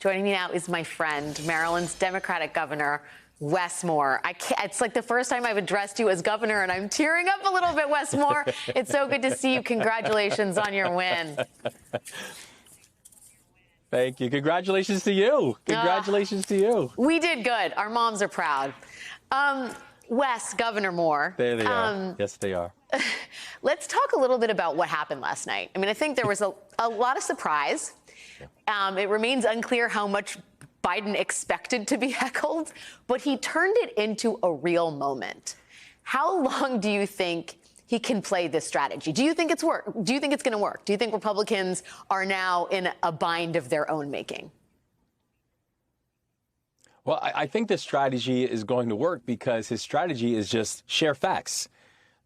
Joining me now is my friend, Maryland's Democratic Governor, Wes Moore. It's like the first time I've addressed you as governor, and I'm tearing up a little bit, Wes Moore. It's so good to see you. Congratulations on your win. Thank you. Congratulations to you. Congratulations to you. We did good. Our moms are proud. Wes, Governor Moore. There they are. Yes, they are. Let's talk a little bit about what happened last night. I mean, I think there was a lot of surprise. It remains unclear how much Biden expected to be heckled, but he turned it into a real moment. How long do you think he can play this strategy? Do you think it's Do you think it's going to work? Do you think Republicans are now in a bind of their own making? Well, I think this strategy is going to work because his strategy is just share facts.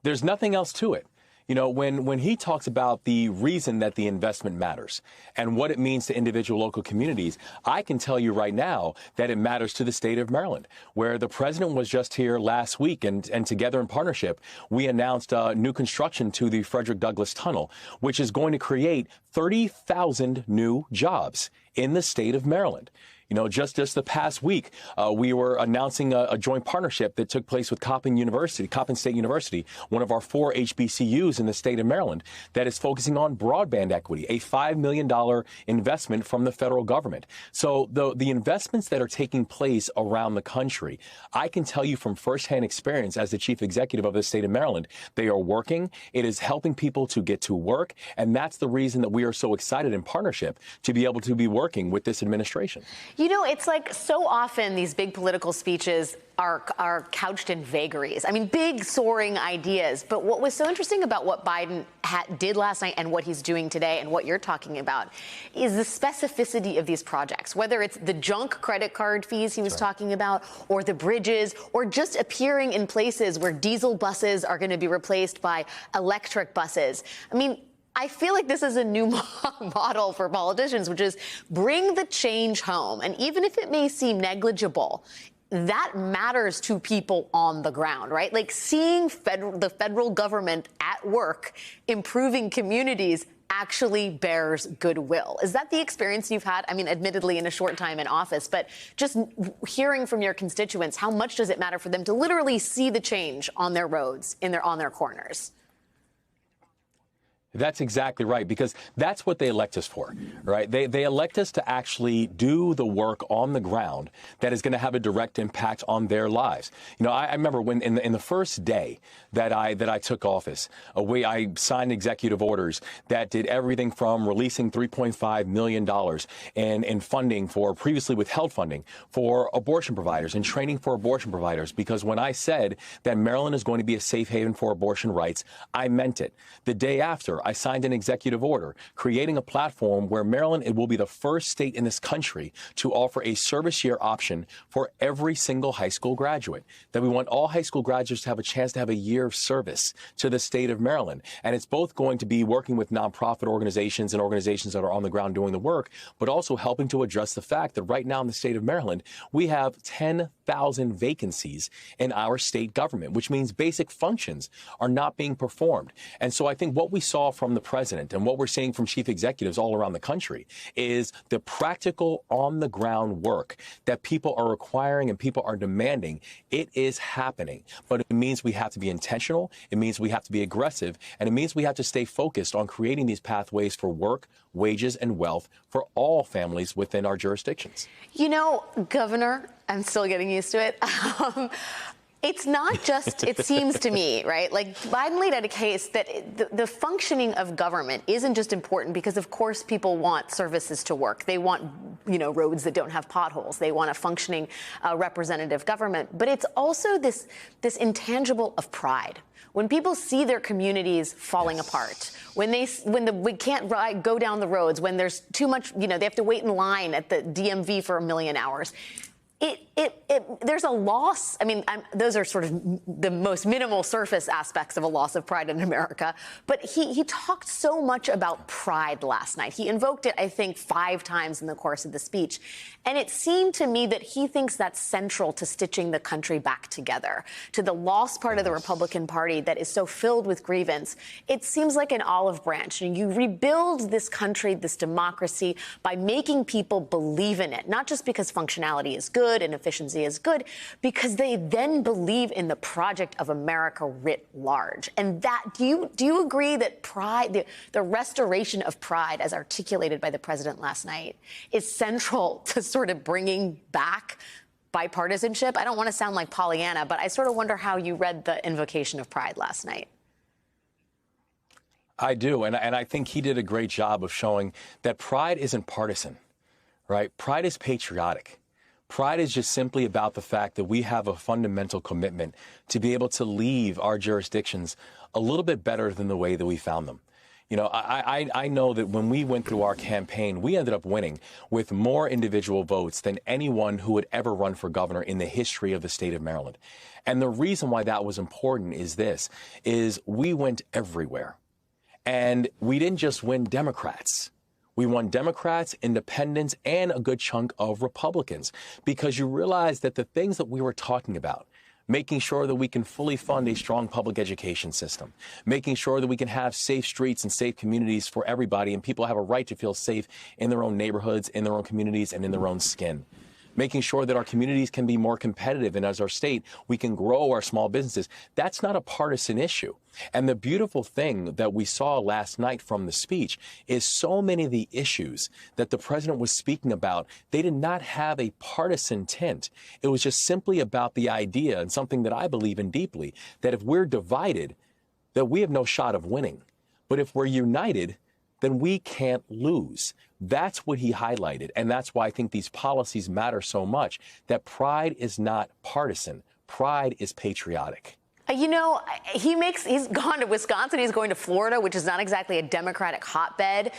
There's nothing else to it. You know, when he talks about the reason that the investment matters and what it means to individual local communities, I can tell you right now that it matters to the state of Maryland, where the president was just here last week and together in partnership, we announced new construction to the Frederick Douglass Tunnel, which is going to create 30,000 new jobs in the state of Maryland. You know, just the past week, we were announcing a joint partnership that took place with Coppin State University, one of our 4 HBCUs in the state of Maryland, that is focusing on broadband equity, a $5 million investment from the federal government. So the investments that are taking place around the country, I can tell you from firsthand experience as the chief executive of the state of Maryland, they are working. It is helping people to get to work. And that's the reason that we are so excited in partnership to be able to be working with this administration. You know, it's like so often these big political speeches are couched in vagaries. I mean, big soaring ideas. But what was so interesting about what Biden did last night and what he's doing today and what you're talking about is the specificity of these projects, whether it's the junk credit card fees he was talking about, or the bridges, or just appearing in places where diesel buses are going to be replaced by electric buses. I mean, I feel like this is a new model for politicians, which is bring the change home. And even if it may seem negligible, that matters to people on the ground, right? Like seeing the federal government at work improving communities actually bears goodwill. Is that the experience you've had? I mean, admittedly, in a short time in office, but just hearing from your constituents, how much does it matter for them to literally see the change on their roads, on their corners? That's exactly right, because that's what they elect us for, right? They elect us to actually do the work on the ground that is going to have a direct impact on their lives. You know, I remember when in the first day that I took office, I signed executive orders that did everything from releasing $3.5 million in funding for previously withheld funding for abortion providers and training for abortion providers, because when I said that Maryland is going to be a safe haven for abortion rights, I meant it. The day after, I signed an executive order creating a platform where Maryland will be the first state in this country to offer a service year option for every single high school graduate, that we want all high school graduates to have a chance to have a year of service to the state of Maryland. And it's both going to be working with nonprofit organizations and organizations that are on the ground doing the work, but also helping to address the fact that right now in the state of Maryland, we have 10,000 vacancies in our state government, which means basic functions are not being performed. And so I think what we saw from the president and what we're seeing from chief executives all around the country is the practical on the ground work that people are requiring and people are demanding. It is happening, but it means we have to be intentional. It means we have to be aggressive, and it means we have to stay focused on creating these pathways for work, wages, and wealth for all families within our jurisdictions. You know, Governor, I'm still getting used to it. It's not just, it seems to me, right? Like Biden laid out a case that the functioning of government isn't just important because, of course, people want services to work. They want, you know, roads that don't have potholes. They want a functioning representative government. But it's also this intangible of pride. When people see their communities falling apart, when we can't go down the roads, when there's too much, you know, they have to wait in line at the DMV for 1 million hours. There's a loss. I mean, those are sort of the most minimal surface aspects of a loss of pride in America. But he talked so much about pride last night. He invoked it, I think, 5 times in the course of the speech. And it seemed to me that he thinks that's central to stitching the country back together, to the lost part of the Republican Party that is so filled with grievance. It seems like an olive branch. And you rebuild this country, this democracy, by making people believe in it, not just because functionality is good and efficiency is good, because they then believe in the project of America writ large. And that, do you agree that pride, the restoration of pride as articulated by the president last night, is central to sort of bringing back bipartisanship? I don't want to sound like Pollyanna, but I sort of wonder how you read the invocation of pride last night. I do, and I think he did a great job of showing that pride isn't partisan, right? Pride is patriotic. Pride is just simply about the fact that we have a fundamental commitment to be able to leave our jurisdictions a little bit better than the way that we found them. You know, I know that when we went through our campaign, we ended up winning with more individual votes than anyone who had ever run for governor in the history of the state of Maryland. And the reason why that was important is we went everywhere. And we didn't just win Democrats. We won Democrats, independents, and a good chunk of Republicans, because you realize that the things that we were talking about, making sure that we can fully fund a strong public education system, making sure that we can have safe streets and safe communities for everybody, and people have a right to feel safe in their own neighborhoods, in their own communities, and in their own skin. Making sure that our communities can be more competitive, and as our state, we can grow our small businesses. That's not a partisan issue. And the beautiful thing that we saw last night from the speech is so many of the issues that the president was speaking about, they did not have a partisan tint. It was just simply about the idea, and something that I believe in deeply, that if we're divided, that we have no shot of winning. But if we're united, then we can't lose. That's what he highlighted. And that's why I think these policies matter so much, that pride is not partisan. Pride is patriotic. You know, he's gone to Wisconsin. He's going to Florida, which is not exactly a Democratic hotbed,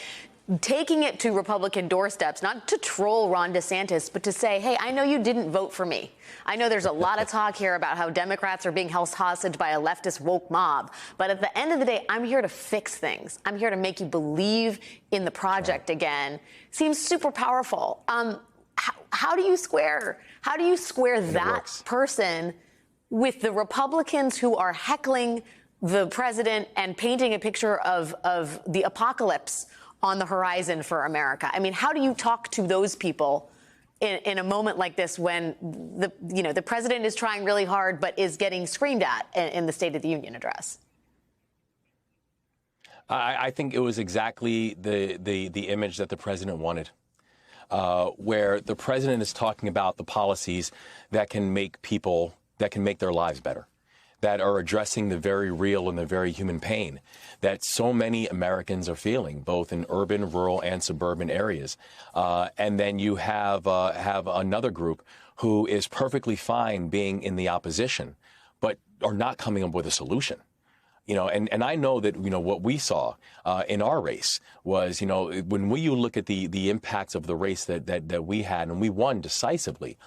taking it to Republican doorsteps, not to troll Ron DeSantis, but to say, hey, I know you didn't vote for me. I know there's a lot of talk here about how Democrats are being held hostage by a leftist woke mob. But at the end of the day, I'm here to fix things. I'm here to make you believe in the project again. Seems super powerful. How do you square that person with the Republicans who are heckling the president and painting a picture of the apocalypse on the horizon for America? I mean, how do you talk to those people in a moment like this when the president is trying really hard but is getting screamed at in the State of the Union address? I think it was exactly the image that the president wanted, where the president is talking about the policies that can make their lives better, that are addressing the very real and the very human pain that so many Americans are feeling, both in urban, rural, and suburban areas. And then you have another group who is perfectly fine being in the opposition, but are not coming up with a solution. You know, and I know that, what we saw in our race was, when you look at the impacts of the race that we had, and we won decisively.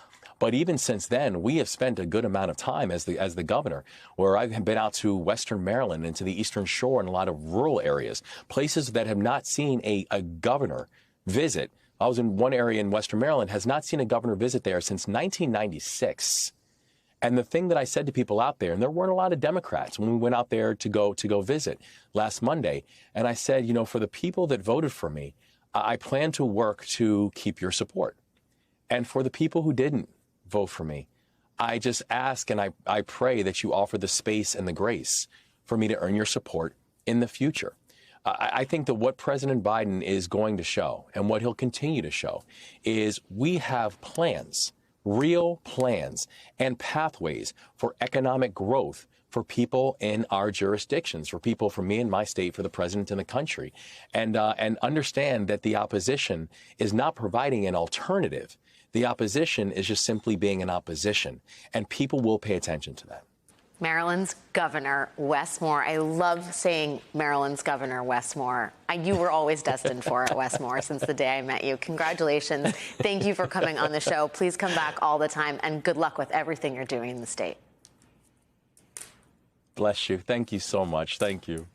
But even since then, we have spent a good amount of time as the governor, where I've been out to Western Maryland and to the Eastern Shore and a lot of rural areas, places that have not seen a governor visit. I was in one area in Western Maryland, has not seen a governor visit there since 1996. And the thing that I said to people out there, and there weren't a lot of Democrats when we went out there to go visit last Monday, and I said, for the people that voted for me, I plan to work to keep your support. And for the people who didn't vote for me, I just ask and I pray that you offer the space and the grace for me to earn your support in the future. I think that what President Biden is going to show, and what he'll continue to show, is we have plans, real plans and pathways for economic growth for people in our jurisdictions, for people from me and my state, for the president and the country, and understand that the opposition is not providing an alternative. The opposition is just simply being an opposition, and people will pay attention to that. Maryland's Governor Wes Moore. I love saying Maryland's Governor Wes Moore. You were always destined for it, Wes Moore, since the day I met you. Congratulations. Thank you for coming on the show. Please come back all the time, and good luck with everything you're doing in the state. Bless you. Thank you so much. Thank you.